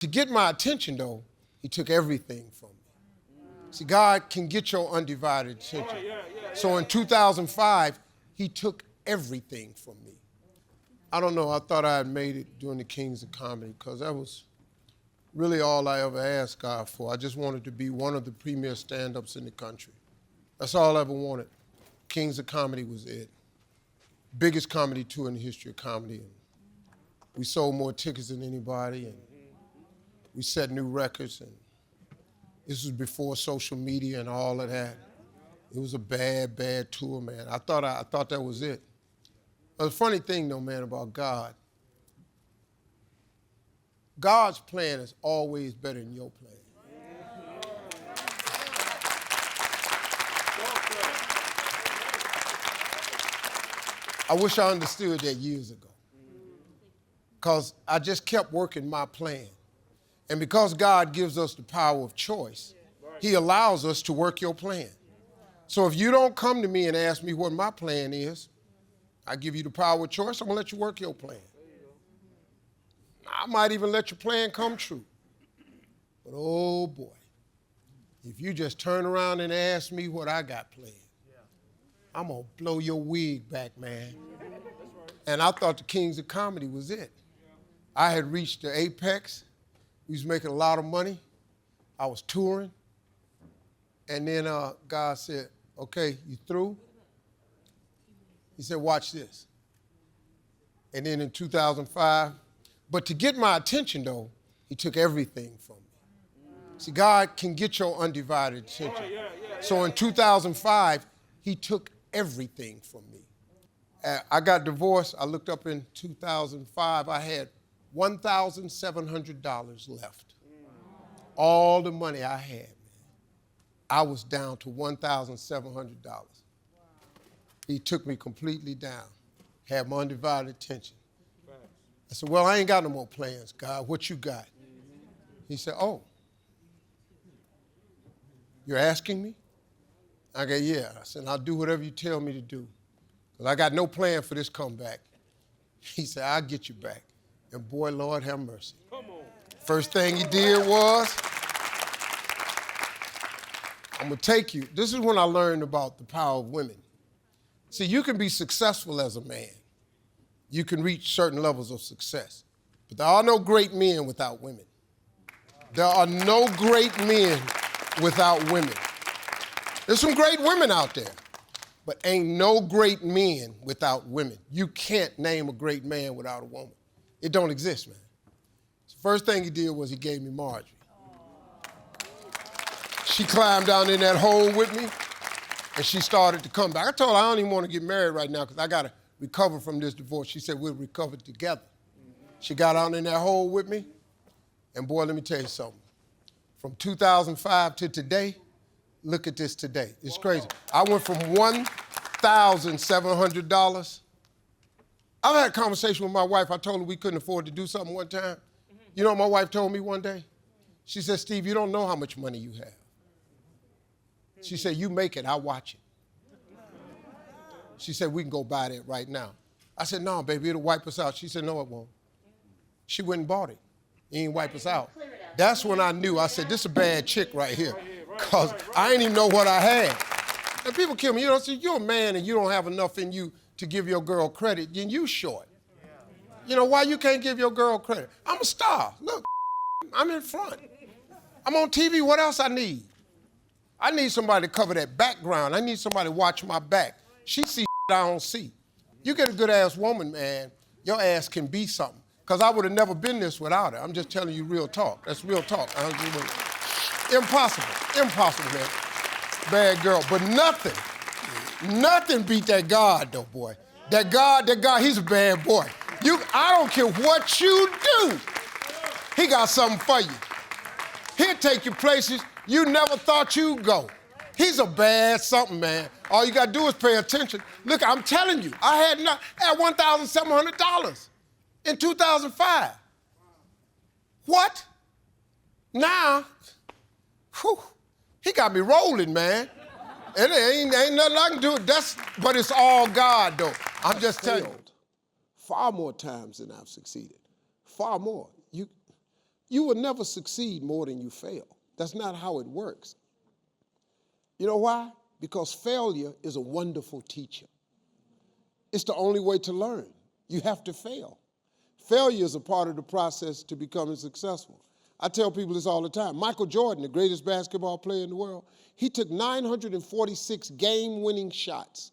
To get my attention, though, he took everything from me. See, God can get your undivided attention. So in 2005, he took everything from me. I don't know, I thought I had made it during the Kings of Comedy because that was really all I ever asked God for. I just wanted to be one of the premier stand-ups in the country. That's all I ever wanted. Kings of Comedy was it. Biggest comedy tour in the history of comedy. And we sold more tickets than anybody, and we set new records, and this was before social media and all of that. It was a bad, bad tour, man. I thought that was it. But the funny thing, though, man, about God, God's plan is always better than your plan. I wish I understood that years ago, because I just kept working my plan. And because God gives us the power of choice, he allows us to work your plan. So if you don't come to me and ask me what my plan is, I give you the power of choice, I'm gonna let you work your plan. I might even let your plan come true. But oh boy, if you just turn around and ask me what I got planned, I'm gonna blow your wig back, man. And I thought the Kings of Comedy was it. I had reached the apex. We was making a lot of money. I was touring. And then God said, okay, you through? He said, watch this. And then in 2005, but to get my attention, though, he took everything from me. See, God can get your undivided attention. So in 2005, he took everything from me. I got divorced. I looked up in 2005. I had $1,700 left. All the money I had, man. I was down to $1,700. He took me completely down, had my undivided attention. I said, well, I ain't got no more plans, God. What you got? He said, oh, you're asking me? I go, yeah. I said, I'll do whatever you tell me to do, because I got no plan for this comeback. He said, I'll get you back. And boy, Lord have mercy. First thing he did was, I'm gonna take you. This is when I learned about the power of women. See, you can be successful as a man. You can reach certain levels of success. But there are no great men without women. There are no great men without women. There's some great women out there, but ain't no great men without women. You can't name a great man without a woman. It don't exist, man. So first thing he did was he gave me Marjorie. She climbed down in that hole with me, and she started to come back. I told her I don't even want to get married right now because I got to recover from this divorce. She said we'll recover together. She got down in that hole with me, and boy, let me tell you something. From 2005 to today, look at this today. It's crazy. I went from $1,700. I've had a conversation with my wife. I told her we couldn't afford to do something one time. You know what my wife told me one day? She said, Steve, you don't know how much money you have. She said, you make it, I'll watch it. She said, we can go buy that right now. I said, no, baby, it'll wipe us out. She said, no, it won't. She went and bought it. It ain't wipe us out. That's when I knew. I said, this is a bad chick right here, because I ain't even know what I had. And people kill me. You know, see, you're a man and you don't have enough in you to give your girl credit, then you short. You know, why you can't give your girl credit? I'm a star. Look, I'm in front. I'm on TV. What else I need? I need somebody to cover that background. I need somebody to watch my back. She see I don't see. You get a good-ass woman, man, your ass can be something. Because I would have never been this without her. I'm just telling you real talk. That's real talk. Impossible. Impossible, man. Bad girl. But nothing beat that God, though, boy. That God, he's a bad boy. I don't care what you do. He got something for you. He'll take you places you never thought you'd go. He's a bad something, man. All you gotta do is pay attention. Look, I'm telling you, I had $1,700 in 2005. What? Now, he got me rolling, man. It ain't nothing I can do. But it's all God, though. I'm just telling you. Far more times than I've succeeded. Far more. You will never succeed more than you fail. That's not how it works. You know why? Because failure is a wonderful teacher. It's the only way to learn. You have to fail. Failure is a part of the process to becoming successful. I tell people this all the time. Michael Jordan, the greatest basketball player in the world, he took 946 game-winning shots.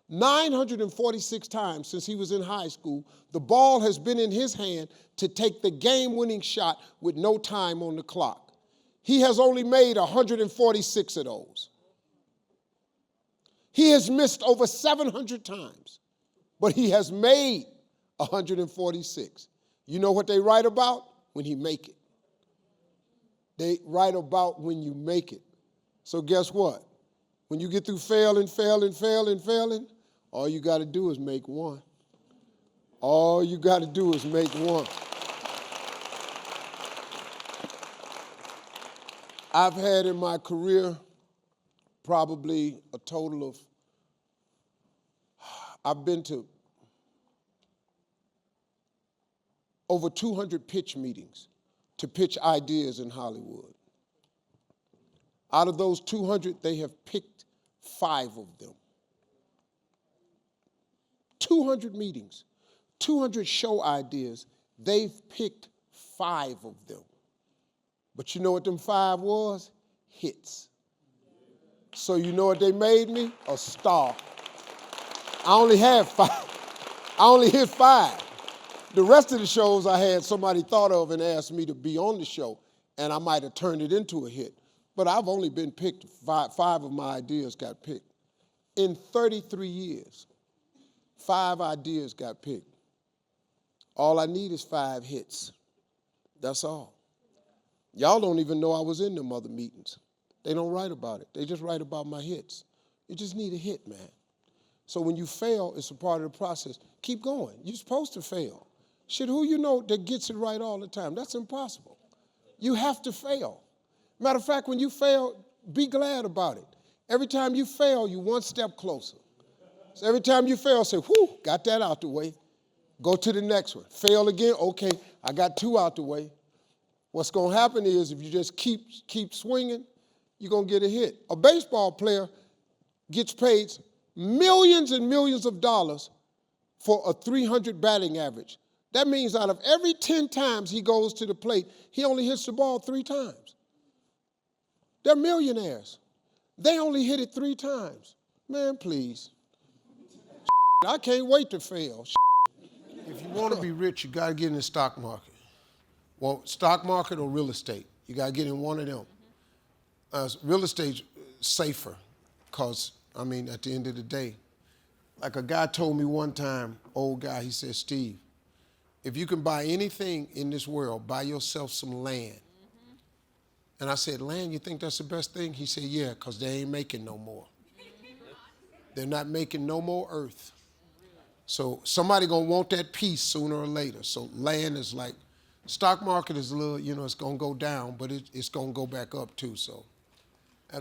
946 times since he was in high school, the ball has been in his hand to take the game-winning shot with no time on the clock. He has only made 146 of those. He has missed over 700 times, but he has made 146. You know what they write about? When he make it. They write about when you make it. So guess what? When you get through failing, all you got to do is make one. All you got to do is make one. I've had in my career probably a total of, I've been to over 200 pitch meetings to pitch ideas in Hollywood. Out of those 200, they have picked 5 of them. 200 meetings, 200 show ideas, they've picked 5 of them. But you know what them 5 was? Hits. So you know what they made me? A star. I only had 5. I only hit 5. The rest of the shows I had somebody thought of and asked me to be on the show, and I might have turned it into a hit. But I've only been picked, 5 of my ideas got picked. In 33 years, 5 ideas got picked. All I need is 5 hits. That's all. Y'all don't even know I was in them other meetings. They don't write about it. They just write about my hits. You just need a hit, man. So when you fail, it's a part of the process. Keep going. You're supposed to fail. Shit, who you know that gets it right all the time? That's impossible. You have to fail. Matter of fact, when you fail, be glad about it. Every time you fail, you're one step closer. So every time you fail, say, whew, got that out the way. Go to the next one. Fail again, okay, I got 2 out the way. What's going to happen is if you just keep swinging, you're going to get a hit. A baseball player gets paid millions and millions of dollars for a 300 batting average. That means out of every 10 times he goes to the plate, he only hits the ball 3 times. They're millionaires. They only hit it 3 times. Man, please. I can't wait to fail. If you want to be rich, you got to get in the stock market. Well, stock market or real estate. You got to get in one of them. Real estate's safer because, I mean, at the end of the day, like a guy told me one time, old guy, he said, Steve, if you can buy anything in this world, buy yourself some land. And I said, land, you think that's the best thing? He said, yeah, because they ain't making no more. They're not making no more earth. So somebody going to want that piece sooner or later. So land is like, stock market is a little, you know, it's going to go down, but it's going to go back up too. So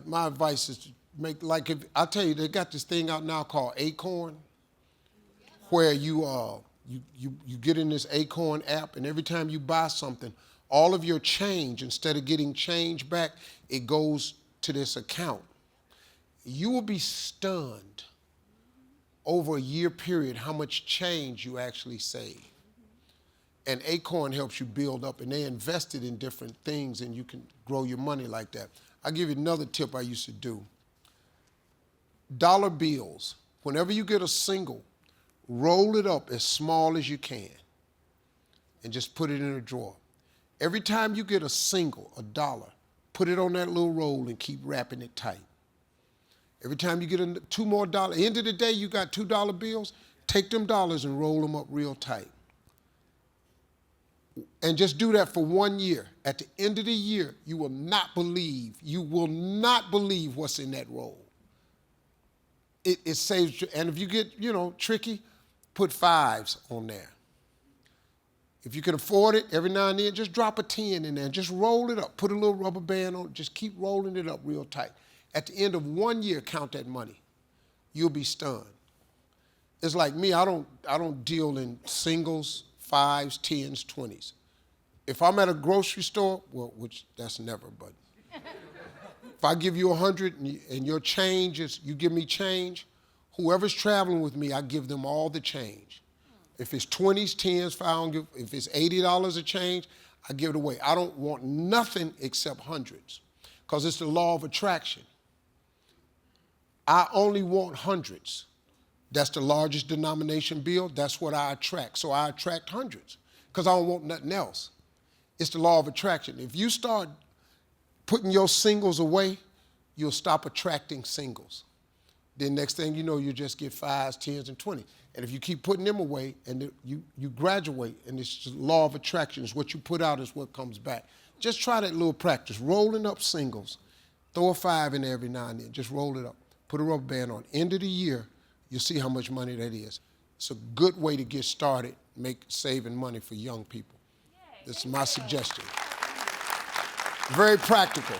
my advice is to make, like, I'll tell you, they got this thing out now called Acorn, where you get in this Acorn app, and every time you buy something, all of your change, instead of getting change back, it goes to this account. You will be stunned over a year period how much change you actually save. And Acorn helps you build up, and they invested in different things, and you can grow your money like that. I'll give you another tip I used to do. Dollar bills. Whenever you get a single, roll it up as small as you can and just put it in a drawer. Every time you get a single, a dollar, put it on that little roll and keep wrapping it tight. Every time you get 2 more dollars, end of the day you got $2 bills, take them dollars and roll them up real tight. And just do that for 1 year. At the end of the year, you will not believe what's in that roll. It saves you, and if you get, tricky, put 5s on there. If you can afford it, every now and then, just drop a 10 in there and just roll it up. Put a little rubber band on it, just keep rolling it up real tight. At the end of 1 year, count that money. You'll be stunned. It's like me, I don't deal in singles, 5s, 10s, 20s. If I'm at a grocery store, well, which that's never, but if I give you 100 and your change is, you give me change, whoever's traveling with me, I give them all the change. If it's 20s, 10s, if it's $80 a change, I give it away. I don't want nothing except hundreds, because it's the law of attraction. I only want hundreds. That's the largest denomination bill. That's what I attract. So I attract hundreds because I don't want nothing else. It's the law of attraction. If you start putting your singles away, you'll stop attracting singles. Then next thing you know, you just get 5s, 10s, and 20s. And if you keep putting them away and you graduate, and it's just law of attraction. It's what you put out is what comes back. Just try that little practice, rolling up singles. Throw a 5 in there every now and then. Just roll it up. Put a rubber band on. End of the year, you'll see how much money that is. It's a good way to get started, saving money for young people. This is my suggestion. Very practical.